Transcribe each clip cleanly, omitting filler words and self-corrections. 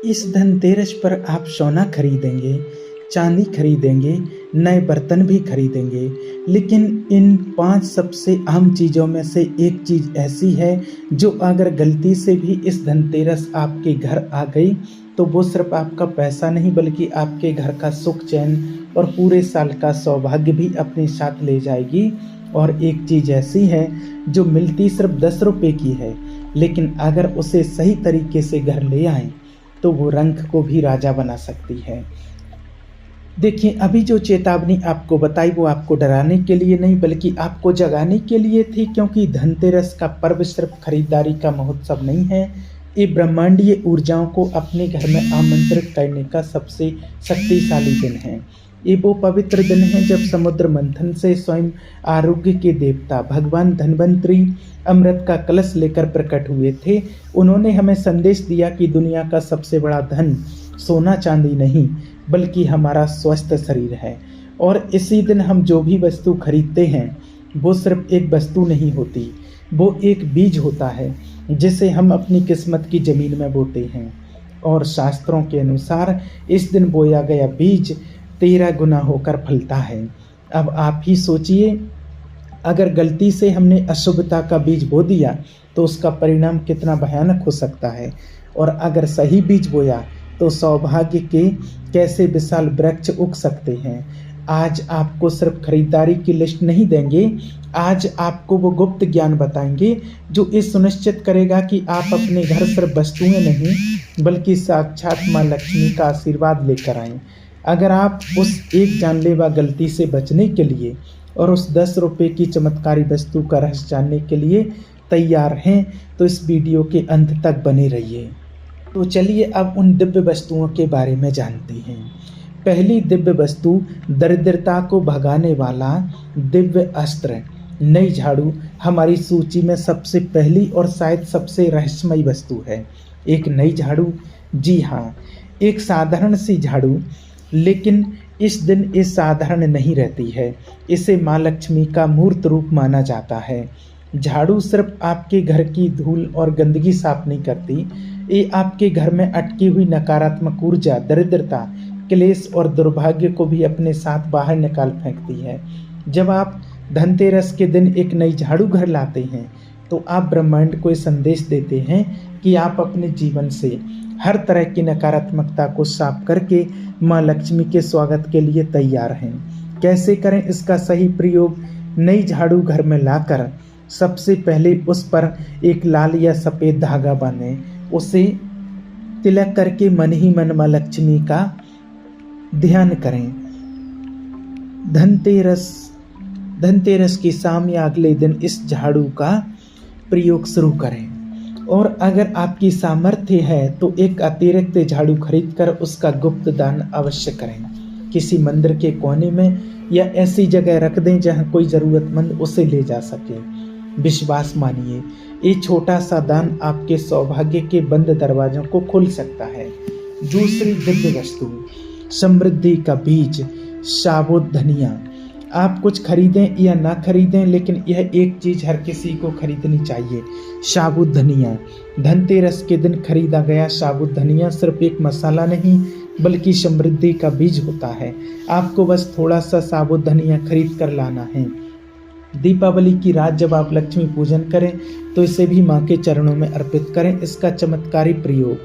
इस धनतेरस पर आप सोना खरीदेंगे, चांदी खरीदेंगे, नए बर्तन भी खरीदेंगे, लेकिन इन 5 सबसे आम चीज़ों में से एक चीज़ ऐसी है जो अगर गलती से भी इस धनतेरस आपके घर आ गई तो वो सिर्फ आपका पैसा नहीं बल्कि आपके घर का सुख चैन और पूरे साल का सौभाग्य भी अपने साथ ले जाएगी। और एक चीज़ ऐसी है जो मिलती सिर्फ 10 रुपये की है, लेकिन अगर उसे सही तरीके से घर ले आएँ तो वो रंग को भी राजा बना सकती है। देखिए, अभी जो चेतावनी आपको बताई वो आपको डराने के लिए नहीं बल्कि आपको जगाने के लिए थी, क्योंकि धनतेरस का पर्व सिर्फ खरीदारी का महोत्सव नहीं है, ये ब्रह्मांडीय ऊर्जाओं को अपने घर में आमंत्रित करने का सबसे शक्तिशाली दिन है। ये वो पवित्र दिन है जब समुद्र मंथन से स्वयं आरोग्य के देवता भगवान धन्वंतरी अमृत का कलश लेकर प्रकट हुए थे। उन्होंने हमें संदेश दिया कि दुनिया का सबसे बड़ा धन सोना चांदी नहीं बल्कि हमारा स्वस्थ शरीर है। और इसी दिन हम जो भी वस्तु खरीदते हैं वो सिर्फ एक वस्तु नहीं होती, वो एक बीज होता है जिसे हम अपनी किस्मत की ज़मीन में बोते हैं। और शास्त्रों के अनुसार इस दिन बोया गया बीज 13 गुना होकर फलता है। अब आप ही सोचिए, अगर गलती से हमने अशुभता का बीज बो दिया तो उसका परिणाम कितना भयानक हो सकता है, और अगर सही बीज बोया तो सौभाग्य के कैसे विशाल वृक्ष उग सकते हैं। आज आपको सिर्फ खरीदारी की लिस्ट नहीं देंगे, आज आपको वो गुप्त ज्ञान बताएंगे जो ये सुनिश्चित करेगा कि आप अपने घर सिर्फ वस्तुएं नहीं बल्कि साक्षात माँ लक्ष्मी का आशीर्वाद लेकर आएं। अगर आप उस एक जानलेवा गलती से बचने के लिए और उस 10 रुपये की चमत्कारी वस्तु का रहस्य जानने के लिए तैयार हैं तो इस वीडियो के अंत तक बने रहिए। तो चलिए अब उन दिव्य वस्तुओं के बारे में जानते हैं। पहली दिव्य वस्तु दरिद्रता को भगाने वाला दिव्य अस्त्र नई झाड़ू हमारी सूची में सबसे पहली और शायद सबसे रहस्यमयी वस्तु है। एक नई झाड़ू, जी हाँ, एक साधारण सी झाड़ू, लेकिन इस दिन ये साधारण नहीं रहती है। इसे माँ लक्ष्मी का मूर्त रूप माना जाता है। झाड़ू सिर्फ आपके घर की धूल और गंदगी साफ नहीं करती, ये आपके घर में अटकी हुई नकारात्मक ऊर्जा, दरिद्रता, क्लेश और दुर्भाग्य को भी अपने साथ बाहर निकाल फेंकती है। जब आप धनतेरस के दिन एक नई झाड़ू घर लाते हैं तो आप ब्रह्मांड को ये संदेश देते हैं कि आप अपने जीवन से हर तरह की नकारात्मकता को साफ करके माँ लक्ष्मी के स्वागत के लिए तैयार हैं। कैसे करें इसका सही प्रयोग? नई झाड़ू घर में लाकर सबसे पहले उस पर एक लाल या सफ़ेद धागा बांधें, उसे तिलक करके मन ही मन माँ लक्ष्मी का ध्यान करें। धनतेरस की शाम या अगले दिन इस झाड़ू का प्रयोग शुरू करें। और अगर आपकी सामर्थ्य है तो एक अतिरिक्त झाड़ू खरीदकर उसका गुप्त दान अवश्य करें। किसी मंदिर के कोने में या ऐसी जगह रख दें जहां कोई ज़रूरतमंद उसे ले जा सके। विश्वास मानिए, ये छोटा सा दान आपके सौभाग्य के बंद दरवाजों को खोल सकता है। दूसरी दिव्य वस्तु समृद्धि का बीज, साबुत धनिया। आप कुछ खरीदें या ना खरीदें, लेकिन यह एक चीज़ हर किसी को खरीदनी चाहिए, साबुत धनिया। धनतेरस के दिन खरीदा गया साबुत धनिया सिर्फ एक मसाला नहीं बल्कि समृद्धि का बीज होता है। आपको बस थोड़ा सा साबुत धनिया खरीद कर लाना है। दीपावली की रात जब आप लक्ष्मी पूजन करें तो इसे भी माँ के चरणों में अर्पित करें। इसका चमत्कारी प्रयोग: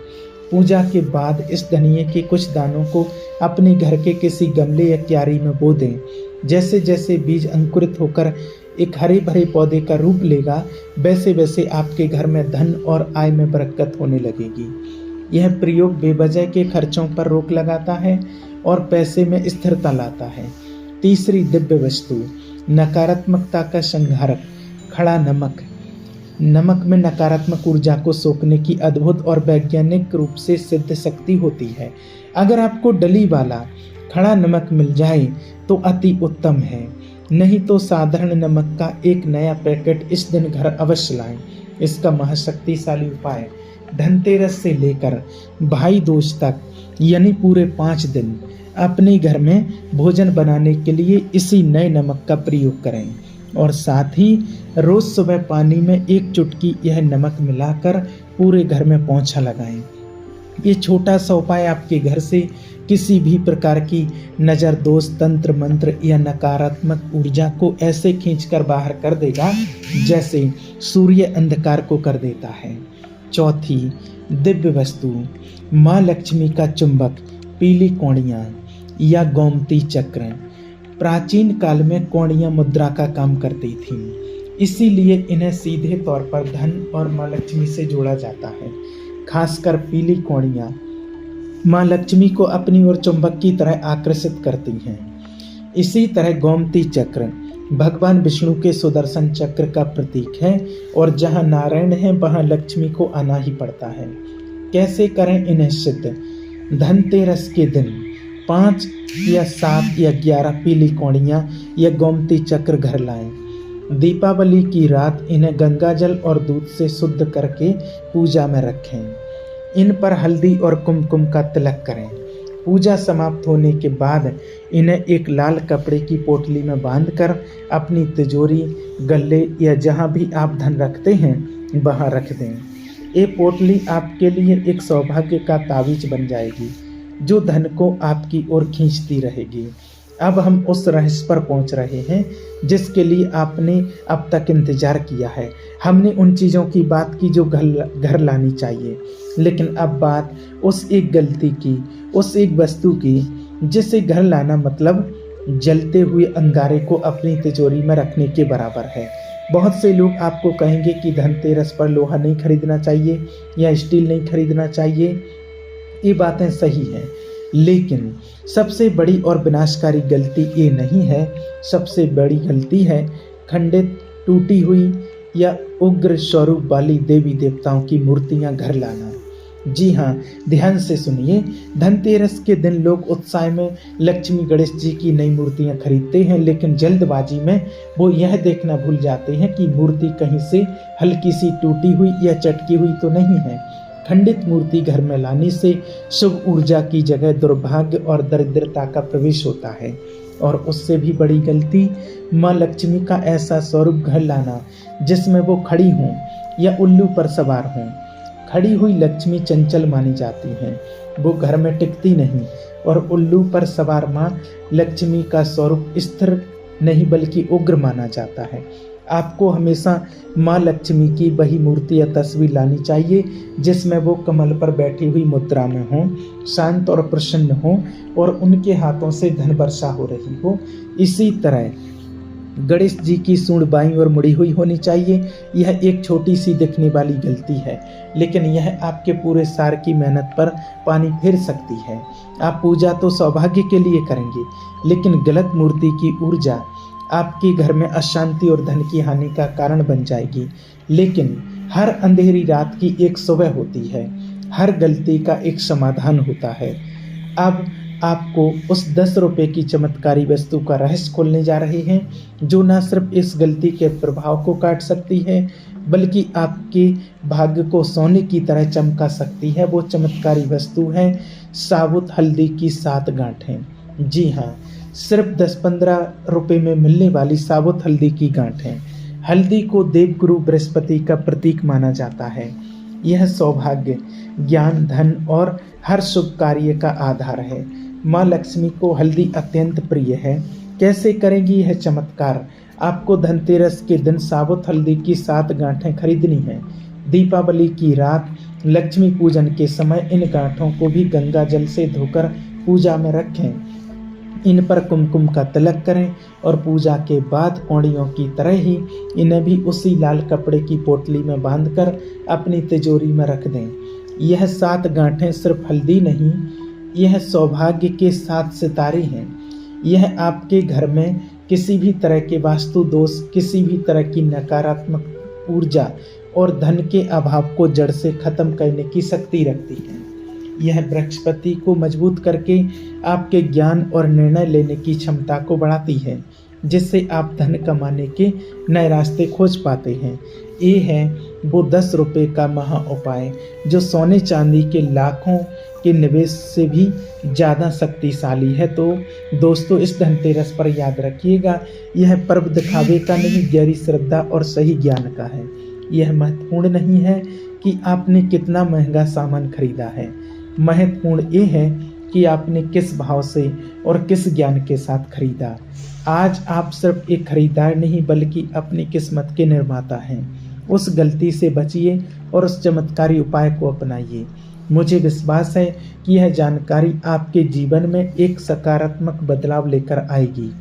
पूजा के बाद इस धनिये के कुछ दानों को अपने घर के किसी गमले या क्यारी में बो दें। जैसे जैसे बीज अंकुरित होकर एक हरे भरे पौधे का रूप लेगा, वैसे वैसे आपके घर में धन और आय में बरकत होने लगेगी। यह प्रयोग बेवजह के खर्चों पर रोक लगाता है और पैसे में स्थिरता लाता है। तीसरी दिव्य वस्तु नकारात्मकता का संहारक, खड़ा नमक। नमक में नकारात्मक ऊर्जा को सोखने की अद्भुत और वैज्ञानिक रूप से सिद्ध शक्ति होती है। अगर आपको डली वाला खड़ा नमक मिल जाए तो अति उत्तम है, नहीं तो साधारण नमक का एक नया पैकेट इस दिन घर अवश्य लाएं। इसका महाशक्तिशाली उपाय: धनतेरस से लेकर भाई दूज तक यानी पूरे 5 दिन अपने घर में भोजन बनाने के लिए इसी नए नमक का प्रयोग करें। और साथ ही रोज़ सुबह पानी में 1 चुटकी यह नमक मिलाकर पूरे घर में पोंछा लगाएं। ये छोटा सा उपाय आपके घर से किसी भी प्रकार की नज़र दोष, तंत्र मंत्र या नकारात्मक ऊर्जा को ऐसे खींचकर बाहर कर देगा जैसे सूर्य अंधकार को कर देता है। चौथी दिव्य वस्तु, माँ लक्ष्मी का चुंबक, पीली कौड़ियाँ या गोमती चक्र। प्राचीन काल में कौड़ियाँ मुद्रा का काम करती थीं, इसीलिए इन्हें सीधे तौर पर धन और माँ लक्ष्मी से जोड़ा जाता है। खासकर पीली कौड़ियाँ माँ लक्ष्मी को अपनी ओर चुंबक की तरह आकर्षित करती हैं। इसी तरह गोमती चक्र भगवान विष्णु के सुदर्शन चक्र का प्रतीक है और जहाँ नारायण है वहाँ लक्ष्मी को आना ही पड़ता है। कैसे करें इन्हें सिद्ध? धनतेरस के दिन 5 या 7 या 11 पीली कौड़ियाँ या गोमती चक्र घर लाएं। दीपावली की रात इन्हें गंगाजल और दूध से शुद्ध करके पूजा में रखें। इन पर हल्दी और कुमकुम का तिलक करें। पूजा समाप्त होने के बाद इन्हें एक लाल कपड़े की पोटली में बांधकर अपनी तिजोरी, गल्ले या जहाँ भी आप धन रखते हैं वहाँ रख दें। ये पोटली आपके लिए एक सौभाग्य का ताबीज बन जाएगी जो धन को आपकी ओर खींचती रहेगी। अब हम उस रहस्य पर पहुंच रहे हैं जिसके लिए आपने अब तक इंतजार किया है। हमने उन चीज़ों की बात की जो घर लानी चाहिए, लेकिन अब बात उस एक गलती की, उस एक वस्तु की जिसे घर लाना मतलब जलते हुए अंगारे को अपनी तिजोरी में रखने के बराबर है। बहुत से लोग आपको कहेंगे कि धनतेरस पर लोहा नहीं खरीदना चाहिए या स्टील नहीं खरीदना चाहिए। ये बातें सही हैं, लेकिन सबसे बड़ी और विनाशकारी गलती ये नहीं है। सबसे बड़ी गलती है खंडित, टूटी हुई या उग्र स्वरूप वाली देवी देवताओं की मूर्तियां घर लाना। जी हाँ, ध्यान से सुनिए। धनतेरस के दिन लोग उत्साह में लक्ष्मी गणेश जी की नई मूर्तियां खरीदते हैं, लेकिन जल्दबाजी में वो यह देखना भूल जाते हैं कि मूर्ति कहीं से हल्की सी टूटी हुई या चटकी हुई तो नहीं है। खंडित मूर्ति घर में लाने से शुभ ऊर्जा की जगह दुर्भाग्य और दरिद्रता का प्रवेश होता है। और उससे भी बड़ी गलती, माँ लक्ष्मी का ऐसा स्वरूप घर लाना जिसमें वो खड़ी हों या उल्लू पर सवार हों। खड़ी हुई लक्ष्मी चंचल मानी जाती हैं, वो घर में टिकती नहीं। और उल्लू पर सवार माँ लक्ष्मी का स्वरूप स्थिर नहीं बल्कि उग्र माना जाता है। आपको हमेशा माँ लक्ष्मी की वही मूर्ति या तस्वीर लानी चाहिए जिसमें वो कमल पर बैठी हुई मुद्रा में हो, शांत और प्रसन्न हो और उनके हाथों से धन वर्षा हो रही हो। इसी तरह गणेश जी की सूंड बाईं और मुड़ी हुई होनी चाहिए। यह एक छोटी सी दिखने वाली गलती है, लेकिन यह आपके पूरे साल की मेहनत पर पानी फेर सकती है। आप पूजा तो सौभाग्य के लिए करेंगे, लेकिन गलत मूर्ति की ऊर्जा आपके घर में अशांति और धन की हानि का कारण बन जाएगी। लेकिन हर अंधेरी रात की एक सुबह होती है, हर गलती का एक समाधान होता है। अब आपको उस 10 रुपये की चमत्कारी वस्तु का रहस्य खोलने जा रहे हैं जो न सिर्फ इस गलती के प्रभाव को काट सकती है बल्कि आपके भाग्य को सोने की तरह चमका सकती है। वो चमत्कारी वस्तु है साबुत हल्दी की 7 गांठें। जी हाँ, सिर्फ 10-15 रुपये में मिलने वाली साबुत हल्दी की गांठें। हल्दी को देवगुरु बृहस्पति का प्रतीक माना जाता है। यह सौभाग्य, ज्ञान, धन और हर शुभ कार्य का आधार है। माँ लक्ष्मी को हल्दी अत्यंत प्रिय है। कैसे करेंगी यह चमत्कार? आपको धनतेरस के दिन साबुत हल्दी की 7 गांठें खरीदनी हैं। दीपावली की रात लक्ष्मी पूजन के समय इन गांठों को भी गंगा जल से धोकर पूजा में रखें। इन पर कुमकुम का तिलक करें और पूजा के बाद कौड़ियों की तरह ही इन्हें भी उसी लाल कपड़े की पोटली में बांधकर अपनी तिजोरी में रख दें। यह 7 गांठें सिर्फ हल्दी नहीं, यह सौभाग्य के 7 सितारे हैं। यह आपके घर में किसी भी तरह के वास्तु दोष, किसी भी तरह की नकारात्मक ऊर्जा और धन के अभाव को जड़ से खत्म करने की शक्ति रखती है। यह बृहस्पति को मजबूत करके आपके ज्ञान और निर्णय लेने की क्षमता को बढ़ाती है, जिससे आप धन कमाने के नए रास्ते खोज पाते हैं। ये है वो 10 रुपये का महा उपाय जो सोने चांदी के लाखों के निवेश से भी ज़्यादा शक्तिशाली है। तो दोस्तों, इस धनतेरस पर याद रखिएगा, यह पर्व दिखावे का नहीं, गहरी श्रद्धा और सही ज्ञान का है। यह महत्वपूर्ण नहीं है कि आपने कितना महंगा सामान खरीदा है, महत्वपूर्ण ये है कि आपने किस भाव से और किस ज्ञान के साथ खरीदा। आज आप सिर्फ एक खरीदार नहीं बल्कि अपनी किस्मत के निर्माता हैं। उस गलती से बचिए और उस चमत्कारी उपाय को अपनाइए। मुझे विश्वास है कि यह जानकारी आपके जीवन में एक सकारात्मक बदलाव लेकर आएगी।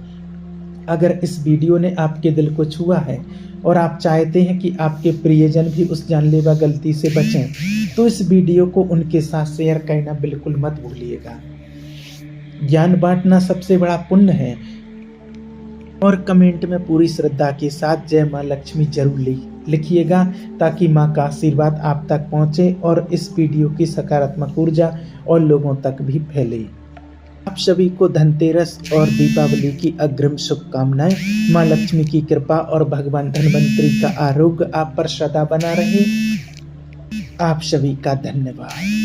अगर इस वीडियो ने आपके दिल को छुआ है और आप चाहते हैं कि आपके प्रियजन भी उस जानलेवा गलती से बचें, तो इस वीडियो को उनके साथ शेयर करना बिल्कुल मत भूलिएगा। ज्ञान बांटना सबसे बड़ा पुण्य है। और कमेंट में पूरी श्रद्धा के साथ जय माँ लक्ष्मी जरूर लिखिएगा, ताकि माँ का आशीर्वाद आप तक पहुँचे और इस वीडियो की सकारात्मक ऊर्जा और लोगों तक भी फैले। आप सभी को धनतेरस और दीपावली की अग्रिम शुभकामनाएं। माँ लक्ष्मी की कृपा और भगवान धन्वंतरी का आरोग्य आप पर सदा बना रहे। आप सभी का धन्यवाद।